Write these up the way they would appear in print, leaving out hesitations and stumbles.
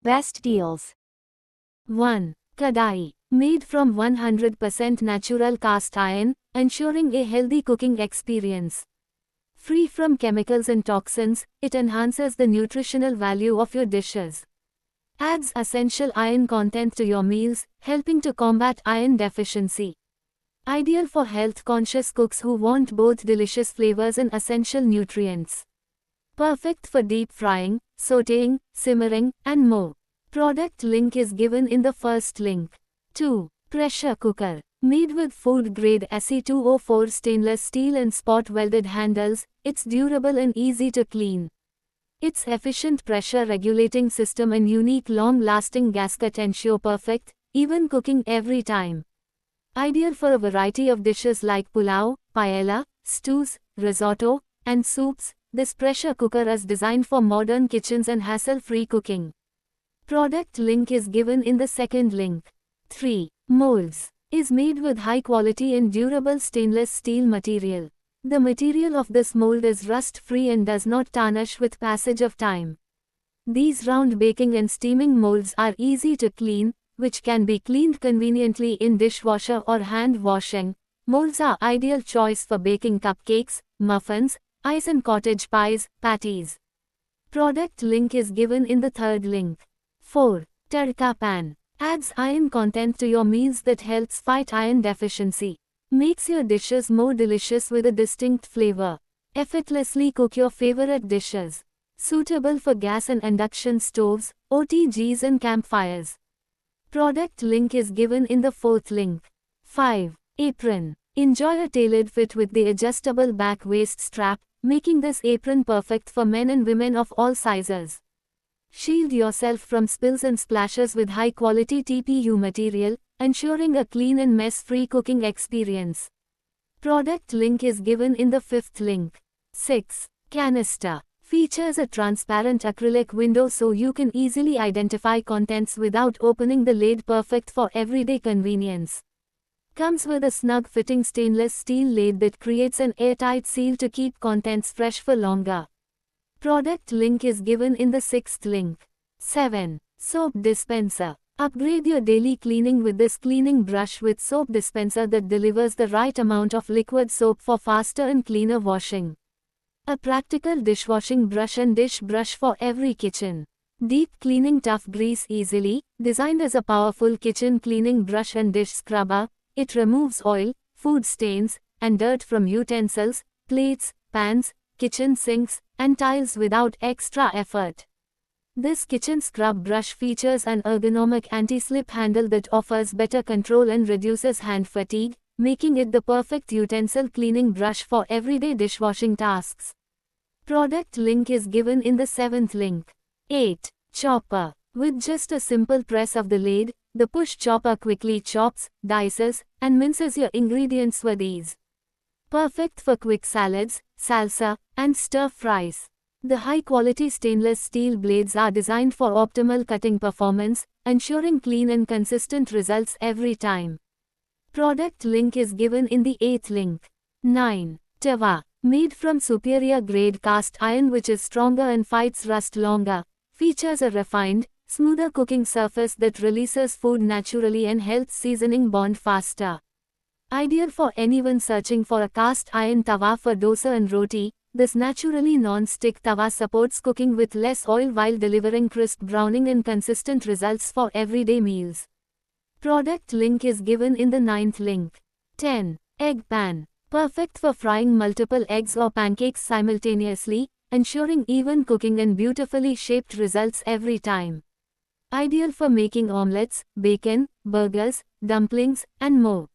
Best deals. 1. Kadai. Made from 100% natural cast iron, ensuring a healthy cooking experience. Free from chemicals and toxins, it enhances the nutritional value of your dishes. Adds essential iron content to your meals, helping to combat iron deficiency. Ideal for health-conscious cooks who want both delicious flavors and essential nutrients. Perfect for deep frying, sautéing, simmering, and more. Product link is given in the first link. 2. Pressure cooker. Made with food-grade SE204 stainless steel and spot-welded handles, it's durable and easy to clean. Its efficient pressure-regulating system and unique long-lasting gasket ensure perfect, even cooking every time. Ideal for a variety of dishes like pulao, paella, stews, risotto, and soups, this pressure cooker is designed for modern kitchens and hassle-free cooking. Product link is given in the second link. 3. Molds. Is made with high-quality and durable stainless steel material. The material of this mold is rust-free and does not tarnish with passage of time. These round baking and steaming molds are easy to clean, which can be cleaned conveniently in dishwasher or hand washing. Molds are ideal choice for baking cupcakes, muffins, ice and cottage pies, patties. Product link is given in the third link. 4. Tadka pan. Adds iron content to your meals that helps fight iron deficiency. Makes your dishes more delicious with a distinct flavor. Effortlessly cook your favorite dishes. Suitable for gas and induction stoves, OTGs and campfires. Product link is given in the fourth link. 5. Apron. Enjoy a tailored fit with the adjustable back waist strap, making this apron perfect for men and women of all sizes. Shield yourself from spills and splashes with high-quality TPU material, ensuring a clean and mess-free cooking experience. Product link is given in the fifth link. 6. Canister. Features a transparent acrylic window so you can easily identify contents without opening the lid, perfect for everyday convenience. Comes with a snug-fitting stainless steel lid that creates an airtight seal to keep contents fresh for longer. Product link is given in the sixth link. 7. Soap dispenser. Upgrade your daily cleaning with this cleaning brush with soap dispenser that delivers the right amount of liquid soap for faster and cleaner washing. A practical dishwashing brush and dish brush for every kitchen. Deep cleaning tough grease easily. Designed as a powerful kitchen cleaning brush and dish scrubber, it removes oil, food stains, and dirt from utensils, plates, pans, kitchen sinks, and tiles without extra effort. This kitchen scrub brush features an ergonomic anti-slip handle that offers better control and reduces hand fatigue, making it the perfect utensil cleaning brush for everyday dishwashing tasks. Product link is given in the seventh link. 8. Chopper. With just a simple press of the blade, the push chopper quickly chops, dices, and minces your ingredients with ease. Perfect for quick salads, salsa, and stir fries. The high-quality stainless steel blades are designed for optimal cutting performance, ensuring clean and consistent results every time. Product link is given in the 8th link. 9. Tawa. Made from superior grade cast iron which is stronger and fights rust longer. Features a refined, smoother cooking surface that releases food naturally and helps seasoning bond faster. Ideal for anyone searching for a cast iron tawa for dosa and roti, this naturally non-stick tawa supports cooking with less oil while delivering crisp browning and consistent results for everyday meals. Product link is given in the 9th link. 10. Egg pan. Perfect for frying multiple eggs or pancakes simultaneously, ensuring even cooking and beautifully shaped results every time. Ideal for making omelets, bacon, burgers, dumplings, and more.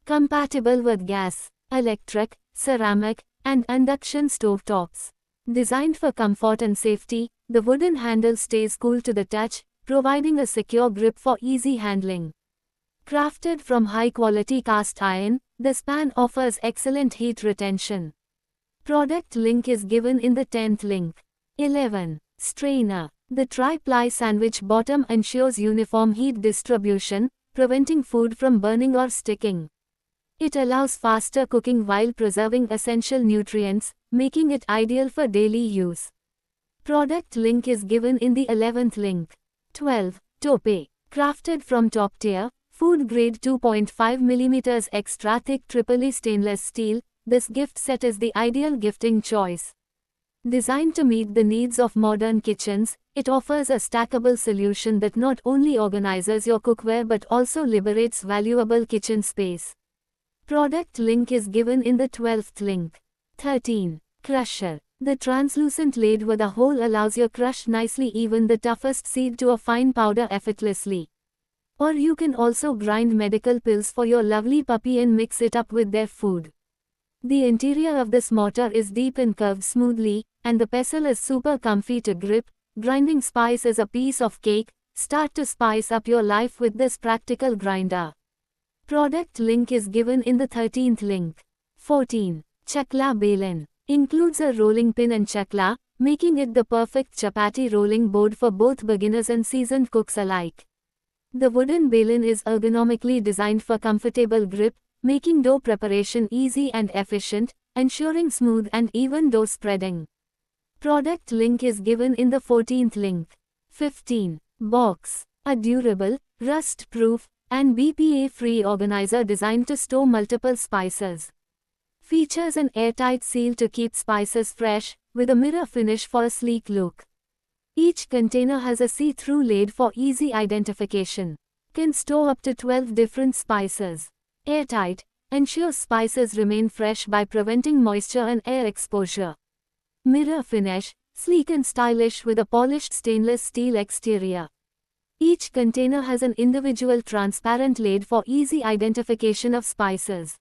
Compatible with gas, electric, ceramic, and induction stovetops. Designed for comfort and safety, the wooden handle stays cool to the touch, providing a secure grip for easy handling. Crafted from high-quality cast iron, this pan offers excellent heat retention. Product link is given in the 10th link. 11. Strainer. The tri-ply sandwich bottom ensures uniform heat distribution, preventing food from burning or sticking. It allows faster cooking while preserving essential nutrients, making it ideal for daily use. Product link is given in the 11th link. 12. Tope. Crafted from top-tier, food-grade 2.5mm extra thick Tripoli stainless steel, this gift set is the ideal gifting choice. Designed to meet the needs of modern kitchens, it offers a stackable solution that not only organizes your cookware but also liberates valuable kitchen space. Product link is given in the 12th link. 13. Crusher. The translucent lid with a hole allows you crush nicely even the toughest seed to a fine powder effortlessly. Or you can also grind medical pills for your lovely puppy and mix it up with their food. The interior of this mortar is deep and curved smoothly, and the pestle is super comfy to grip. Grinding spice is a piece of cake. Start to spice up your life with this practical grinder. Product link is given in the 13th link. 14. Chakla Belin. Includes a rolling pin and chakla, making it the perfect chapati rolling board for both beginners and seasoned cooks alike. The wooden belin is ergonomically designed for comfortable grip, making dough preparation easy and efficient, ensuring smooth and even dough spreading. Product link is given in the 14th link. 15. Box. A durable, rust-proof, and BPA-free organizer designed to store multiple spices. Features an airtight seal to keep spices fresh, with a mirror finish for a sleek look. Each container has a see-through lid for easy identification. Can store up to 12 different spices. Airtight, ensures spices remain fresh by preventing moisture and air exposure. Mirror finish, sleek and stylish with a polished stainless steel exterior. Each container has an individual transparent lid for easy identification of spices.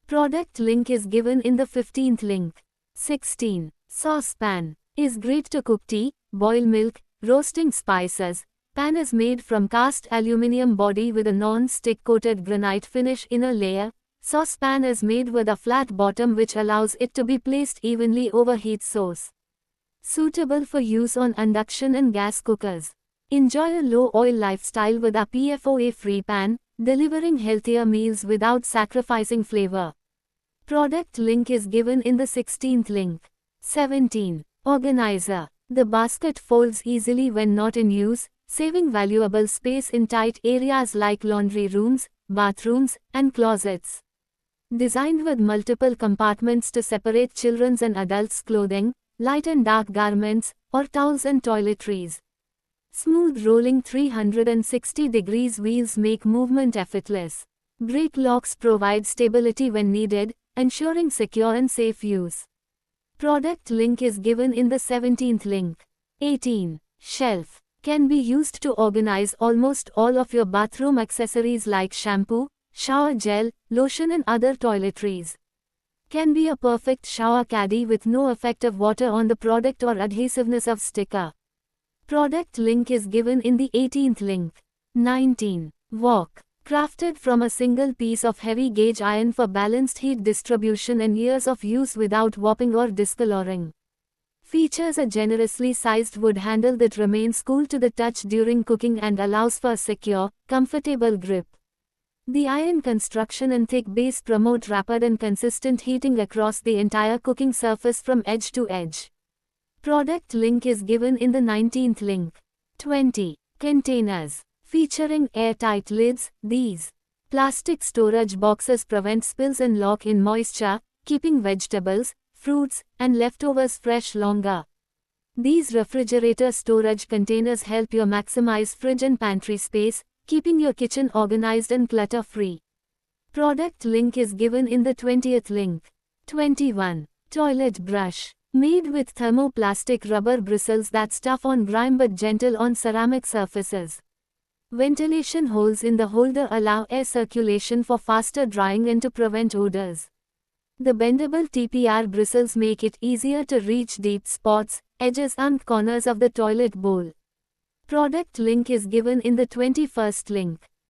Product link is given in the 15th link. 16. Saucepan. Is great to cook tea, boil milk, roasting spices. Pan is made from cast aluminium body with a non-stick coated granite finish inner layer. Saucepan is made with a flat bottom which allows it to be placed evenly over heat source. Suitable for use on induction and gas cookers. Enjoy a low-oil lifestyle with a PFOA-free pan, delivering healthier meals without sacrificing flavor. Product link is given in the 16th link. 17. Organizer. The basket folds easily when not in use, saving valuable space in tight areas like laundry rooms, bathrooms, and closets. Designed with multiple compartments to separate children's and adults' clothing, light and dark garments, or towels and toiletries. Smooth rolling 360 degrees wheels make movement effortless. Brake locks provide stability when needed, ensuring secure and safe use. Product link is given in the 17th link. 18. Shelf. Can be used to organize almost all of your bathroom accessories like shampoo, shower gel, lotion and other toiletries. Can be a perfect shower caddy with no effect of water on the product or adhesiveness of sticker. Product link is given in the 18th link. 19. Wok. Crafted from a single piece of heavy gauge iron for balanced heat distribution and years of use without warping or discoloring. Features a generously sized wood handle that remains cool to the touch during cooking and allows for a secure, comfortable grip. The iron construction and thick base promote rapid and consistent heating across the entire cooking surface from edge to edge. Product link is given in the 19th link. 20. Containers. Featuring airtight lids, these plastic storage boxes prevent spills and lock in moisture, keeping vegetables, fruits, and leftovers fresh longer. These refrigerator storage containers help you maximize fridge and pantry space, keeping your kitchen organized and clutter-free. Product link is given in the 20th link. 21. Toilet brush. Made with thermoplastic rubber bristles that's tough on grime but gentle on ceramic surfaces. Ventilation holes in the holder allow air circulation for faster drying and to prevent odors. The bendable TPR bristles make it easier to reach deep spots, edges and corners of the toilet bowl. Product link is given in the 21st link.